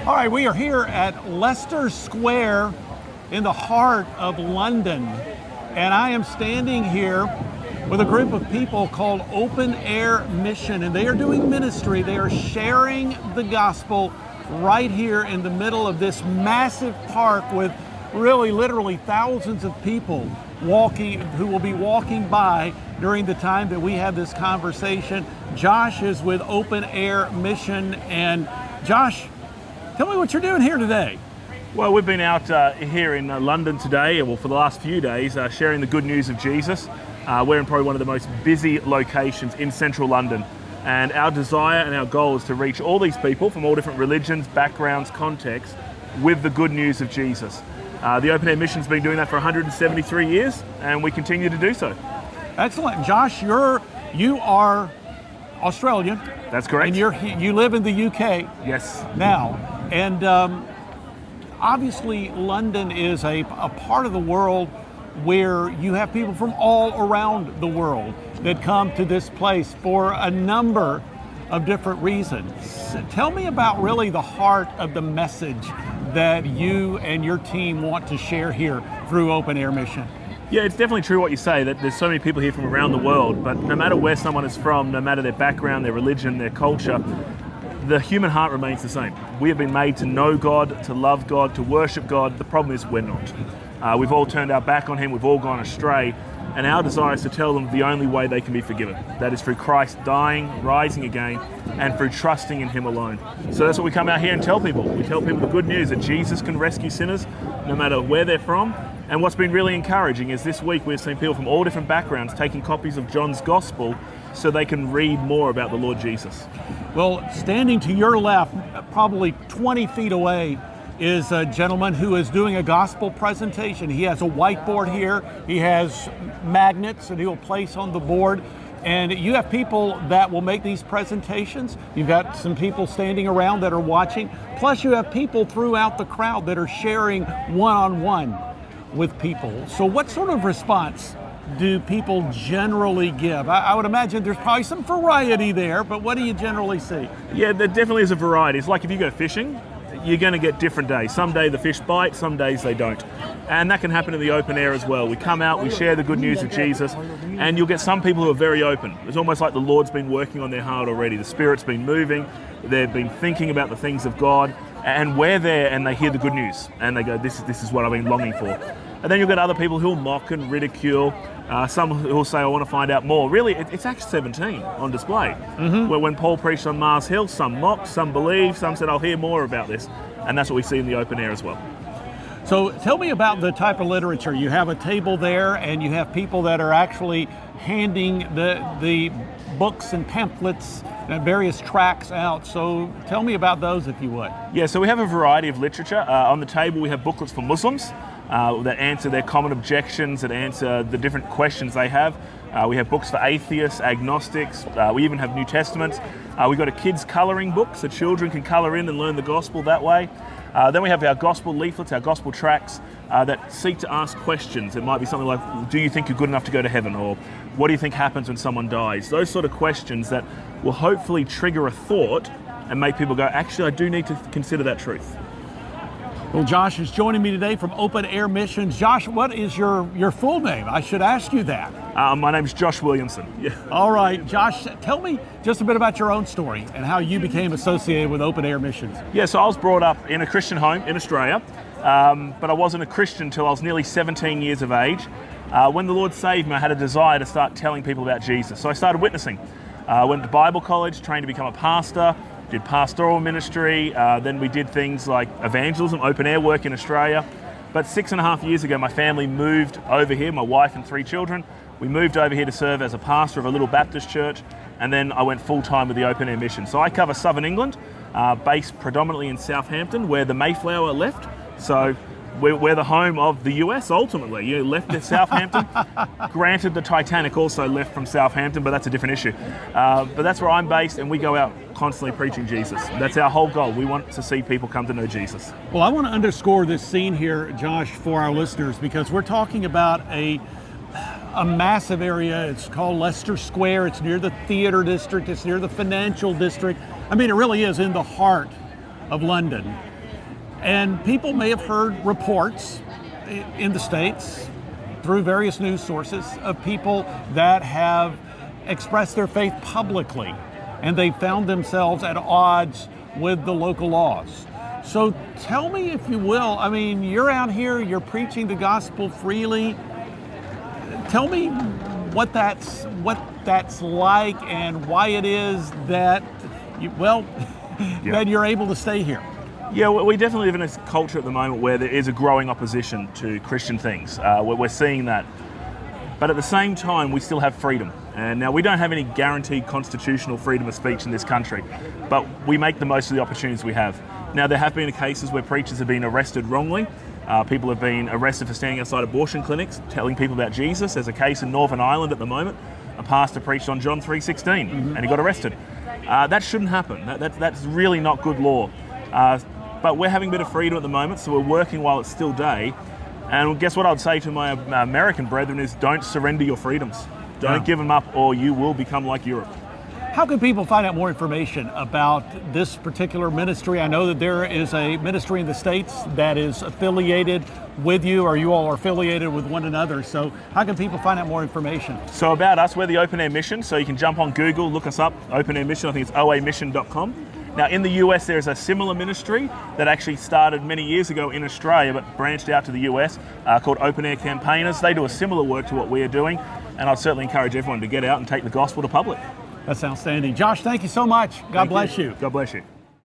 All right, we are here at Leicester Square in the heart of London. And I am standing here with a group of people called Open Air Mission, and they are doing ministry. They are sharing the gospel right here in the middle of this massive park with really literally thousands of people who will be walking by during the time that we have this conversation. Josh is with Open Air Mission, and Josh, tell me what you're doing here today. Well, we've been out here in London today, well, for the last few days, sharing the good news of Jesus. We're in probably one of the most busy locations in central London. And our desire and our goal is to reach all these people from all different religions, backgrounds, contexts, with the good news of Jesus. The Open Air Mission's been doing that for 173 years, and we continue to do so. Excellent. Josh, you are Australian. That's correct. And you live in the UK. Yes. Now, and obviously London is a part of the world where you have people from all around the world that come to this place for a number of different reasons. Tell me about really the heart of the message that you and your team want to share here through Open Air Mission. Yeah, it's definitely true what you say, that there's so many people here from around the world, but no matter where someone is from, no matter their background, their religion, their culture, the human heart remains the same. We have been made to know God, to love God, to worship God. The problem is we're not. We've all turned our back on Him, we've all gone astray, and our desire is to tell them the only way they can be forgiven. That is through Christ dying, rising again, and through trusting in Him alone. So that's what we come out here and tell people. We tell people the good news that Jesus can rescue sinners, no matter where they're from. And what's been really encouraging is this week we've seen people from all different backgrounds taking copies of John's Gospel so they can read more about the Lord Jesus. Well, standing to your left, probably 20 feet away, is a gentleman who is doing a gospel presentation. He has a whiteboard here. He has magnets that he will place on the board. And you have people that will make these presentations. You've got some people standing around that are watching. Plus you have people throughout the crowd that are sharing one-on-one with people. So what sort of response do people generally give? I would imagine there's probably some variety there, but what do you generally see? Yeah, there definitely is a variety. It's like if you go fishing, you're going to get different days. Some days the fish bite, some days they don't. And that can happen in the open air as well. We come out, we share the good news of Jesus, and you'll get some people who are very open. It's almost like the Lord's been working on their heart already. The Spirit's been moving, they've been thinking about the things of God, and we're there and they hear the good news, and they go, this is what I've been longing for. And then you'll get other people who will mock and ridicule, some who will say, I want to find out more. Really, it's Acts 17 on display, where when Paul preached on Mars Hill, some mocked, some believed, some said, I'll hear more about this. And that's what we see in the open air as well. So tell me about the type of literature. You have a table there and you have people that are actually handing the books and pamphlets and various tracts out. So tell me about those if you would. Yeah, so we have a variety of literature. On the table we have booklets for Muslims that answer their common objections, that answer the different questions they have. We have books for atheists, agnostics. We even have New Testaments. We've got a kids colouring book so children can colour in and learn the gospel that way. Then we have our gospel leaflets, our gospel tracts that seek to ask questions. It might be something like, do you think you're good enough to go to heaven? Or what do you think happens when someone dies? Those sort of questions that will hopefully trigger a thought and make people go, actually, I do need to consider that truth. Well, Josh is joining me today from Open Air Missions. Josh, what is your full name? I should ask you that. My name's Josh Williamson. Yeah. All right, Josh, tell me just a bit about your own story and how you became associated with Open Air Missions. Yeah, so I was brought up in a Christian home in Australia, but I wasn't a Christian until I was nearly 17 years of age. When the Lord saved me, I had a desire to start telling people about Jesus. So I started witnessing. I went to Bible college, trained to become a pastor, did pastoral ministry, then we did things like evangelism, open air work in Australia. But 6.5 years ago, my family moved over here, my wife and 3 children. We moved over here to serve as a pastor of a little Baptist church, and then I went full-time with the Open Air Mission. So I cover Southern England, based predominantly in Southampton, where the Mayflower left. So we're the home of the US, ultimately. You left at Southampton. Granted, the Titanic also left from Southampton, but that's a different issue. But that's where I'm based, and we go out constantly preaching Jesus. That's our whole goal. We want to see people come to know Jesus. Well, I want to underscore this scene here, Josh, for our listeners, because we're talking about a massive area. It's called Leicester Square. It's near the theater district. It's near the financial district. I mean, it really is in the heart of London. And people may have heard reports in the States through various news sources of people that have expressed their faith publicly, and they found themselves at odds with the local laws. So tell me, if you will, I mean, you're out here, you're preaching the gospel freely. Tell me what that's like and why it is that that you're able to stay here. Yeah, we definitely live in a culture at the moment where there is a growing opposition to Christian things. We're seeing that. But at the same time, we still have freedom. And now we don't have any guaranteed constitutional freedom of speech in this country, but we make the most of the opportunities we have. Now, there have been cases where preachers have been arrested wrongly. People have been arrested for standing outside abortion clinics, telling people about Jesus. There's a case in Northern Ireland at the moment. A pastor preached on John 3:16 and he got arrested. That shouldn't happen. That's really not good law. But we're having a bit of freedom at the moment, so we're working while it's still day. And guess what I'd say to my American brethren is, don't surrender your freedoms. Don't give them up, or you will become like Europe. How can people find out more information about this particular ministry? I know that there is a ministry in the States that is affiliated with you, or you all are affiliated with one another. So how can people find out more information? So about us, we're the Open Air Mission. So you can jump on Google, look us up, Open Air Mission. I think it's oamission.com. Now in the US, there's a similar ministry that actually started many years ago in Australia, but branched out to the US, called Open Air Campaigners. They do a similar work to what we are doing. And I'd certainly encourage everyone to get out and take the gospel to public. That's outstanding. Josh, thank you so much. God bless you. God bless you.